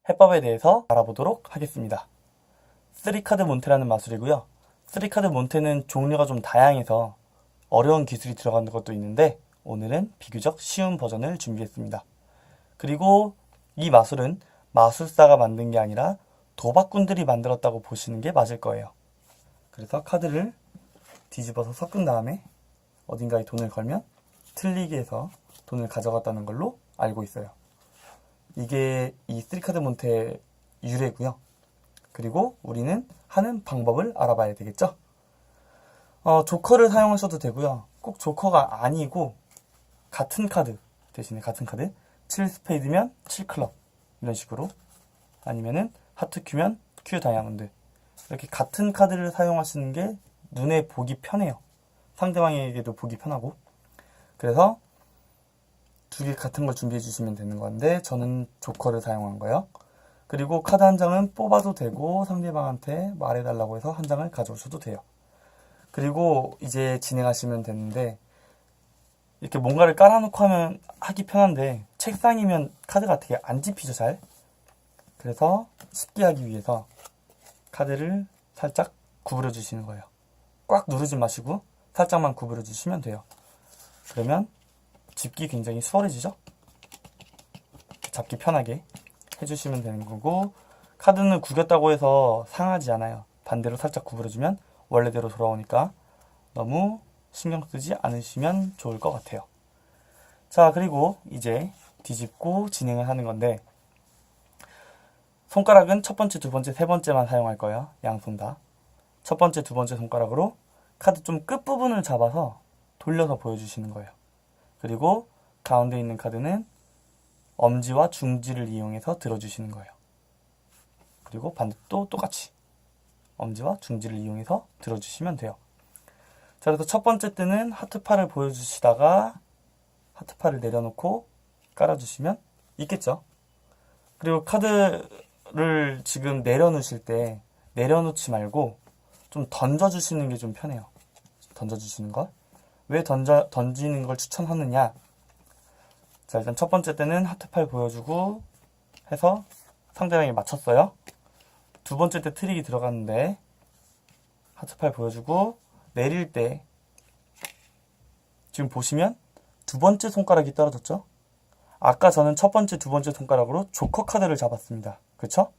해법에 대해서 알아보도록 하겠습니다. 3카드 몬테라는 마술이고요. 3카드 몬테는 종류가 좀 다양해서 어려운 기술이 들어가는 것도 있는데 오늘은 비교적 쉬운 버전을 준비했습니다. 그리고 이 마술은 마술사가 만든 게 아니라 도박꾼들이 만들었다고 보시는 게 맞을 거예요. 그래서 카드를 뒤집어서 섞은 다음에 어딘가에 돈을 걸면 틀리게 해서 돈을 가져갔다는 걸로 알고 있어요. 이게 이 3카드 몬테의 유래고요. 그리고 우리는 하는 방법을 알아봐야 되겠죠? 조커를 사용하셔도 되고요. 꼭 조커가 아니고 같은 카드 대신에 같은 카드 7스페이드면 7클럽 이런 식으로 아니면은 하트 큐면 큐 다이아몬드 이렇게 같은 카드를 사용하시는 게 눈에 보기 편해요. 상대방에게도 보기 편하고 그래서 두 개 같은 걸 준비해 주시면 되는 건데 저는 조커를 사용한 거예요. 그리고 카드 한 장은 뽑아도 되고 상대방한테 말해달라고 해서 한 장을 가져오셔도 돼요. 그리고 이제 진행하시면 되는데 이렇게 뭔가를 깔아놓고 하면 하기 편한데 책상이면 카드가 되게 안 집히죠 잘. 그래서 쉽게 하기 위해서 카드를 살짝 구부려 주시는 거예요. 꽉 누르지 마시고 살짝만 구부려 주시면 돼요. 그러면 집기 굉장히 수월해지죠? 잡기 편하게 해주시면 되는 거고 카드는 구겼다고 해서 상하지 않아요. 반대로 살짝 구부려주면 원래대로 돌아오니까 너무 신경 쓰지 않으시면 좋을 것 같아요. 자, 그리고 이제 뒤집고 진행을 하는 건데 손가락은 첫 번째, 두 번째, 세 번째만 사용할 거예요. 양손 다. 첫 번째, 두 번째 손가락으로 카드 좀 끝부분을 잡아서 돌려서 보여주시는 거예요. 그리고 가운데 있는 카드는 엄지와 중지를 이용해서 들어주시는 거예요. 그리고 반대도 똑같이 엄지와 중지를 이용해서 들어주시면 돼요. 자, 그래서 첫 번째 때는 하트팔을 보여주시다가 하트팔을 내려놓고 깔아주시면 있겠죠. 그리고 카드를 지금 내려놓으실 때 내려놓지 말고 좀 던져주시는 게 좀 편해요. 던져주시는 것. 왜 던지는 걸 추천하느냐? 자, 일단 첫 번째 때는 하트팔 보여주고 해서 상대방이 맞췄어요. 두 번째 때 트릭이 들어갔는데 하트팔 보여주고 내릴 때 지금 보시면 두 번째 손가락이 떨어졌죠? 아까 저는 첫 번째, 두 번째 손가락으로 조커 카드를 잡았습니다. 그쵸?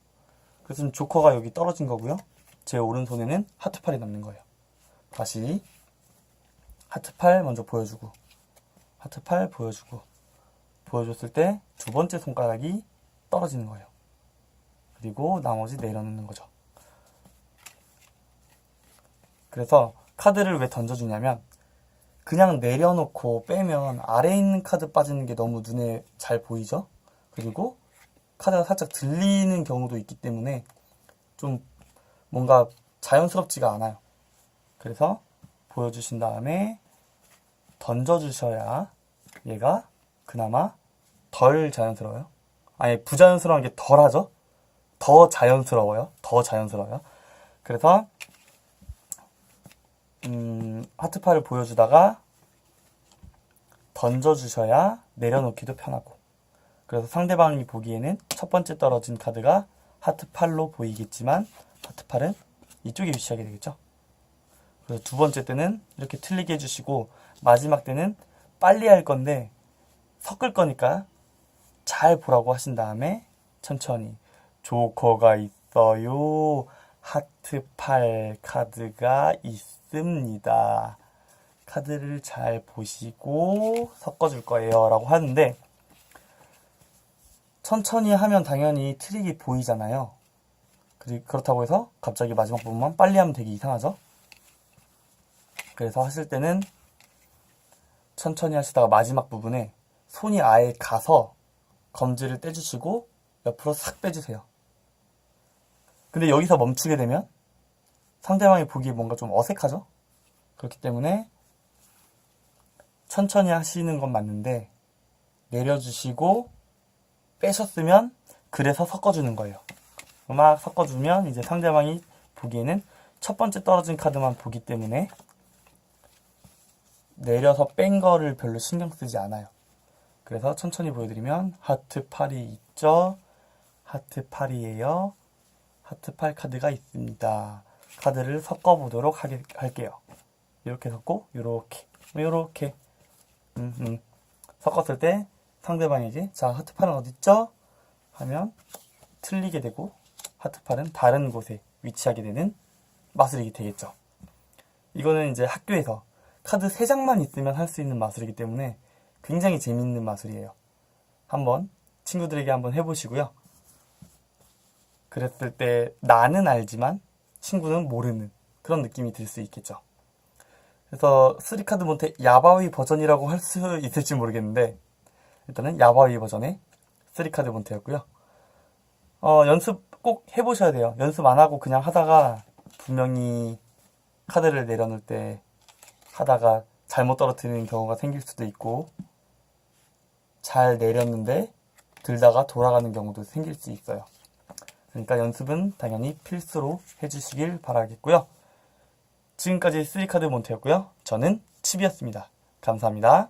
그래서 조커가 여기 떨어진 거고요. 제 오른손에는 하트팔이 남는 거예요. 다시 하트팔 먼저 보여주고 하트팔 보여주고 보여줬을 때 두 번째 손가락이 떨어지는 거예요. 그리고 나머지 내려놓는 거죠. 그래서 카드를 왜 던져주냐면 그냥 내려놓고 빼면 아래에 있는 카드 빠지는 게 너무 눈에 잘 보이죠? 그리고 카드가 살짝 들리는 경우도 있기 때문에 좀 뭔가 자연스럽지가 않아요. 그래서 보여주신 다음에 던져주셔야 얘가 그나마 덜 자연스러워요. 아니 부자연스러운 게 덜하죠? 더 자연스러워요. 더 자연스러워요. 그래서 하트팔을 보여주다가 던져주셔야 내려놓기도 편하고 그래서 상대방이 보기에는 첫 번째 떨어진 카드가 하트팔로 보이겠지만 하트팔은 이쪽에 위치하게 되겠죠. 그래서 두 번째 때는 이렇게 틀리게 해주시고 마지막 때는 빨리 할 건데 섞을 거니까 잘 보라고 하신 다음에 천천히 조커가 있어요. 하트팔 카드가 있습니다. 카드를 잘 보시고 섞어줄 거예요 라고 하는데 천천히 하면 당연히 트릭이 보이잖아요. 그렇다고 해서 갑자기 마지막 부분만 빨리 하면 되게 이상하죠. 그래서 하실 때는 천천히 하시다가 마지막 부분에 손이 아예 가서 검지를 떼주시고 옆으로 싹 빼주세요. 근데 여기서 멈추게 되면 상대방이 보기에 뭔가 좀 어색하죠? 그렇기 때문에 천천히 하시는 건 맞는데 내려주시고 빼셨으면 그래서 섞어주는 거예요. 막 섞어주면 이제 상대방이 보기에는 첫 번째 떨어진 카드만 보기 때문에 내려서 뺀 거를 별로 신경 쓰지 않아요. 그래서 천천히 보여드리면 하트 8이 있죠. 하트 8이에요. 하트 8 카드가 있습니다. 카드를 섞어보도록 할게요. 이렇게 섞고 요렇게 섞었을 때 상대방에게 자 하트 8은 어딨죠? 하면 틀리게 되고 하트 8은 다른 곳에 위치하게 되는 마술이 되겠죠. 이거는 이제 학교에서 카드 3장만 있으면 할 수 있는 마술이기 때문에 굉장히 재밌는 마술이에요. 한번 친구들에게 한번 해보시고요. 그랬을 때 나는 알지만 친구는 모르는 그런 느낌이 들 수 있겠죠. 그래서 3카드 몬테 야바위 버전이라고 할 수 있을지 모르겠는데 일단은 야바위 버전의 3카드 몬테였고요. 연습 꼭 해보셔야 돼요. 연습 안 하고 그냥 하다가 분명히 카드를 내려놓을 때 하다가 잘못 떨어뜨리는 경우가 생길 수도 있고 잘 내렸는데 들다가 돌아가는 경우도 생길 수 있어요. 그러니까 연습은 당연히 필수로 해주시길 바라겠고요. 지금까지 3카드 몬테였고요. 저는 칩이었습니다. 감사합니다.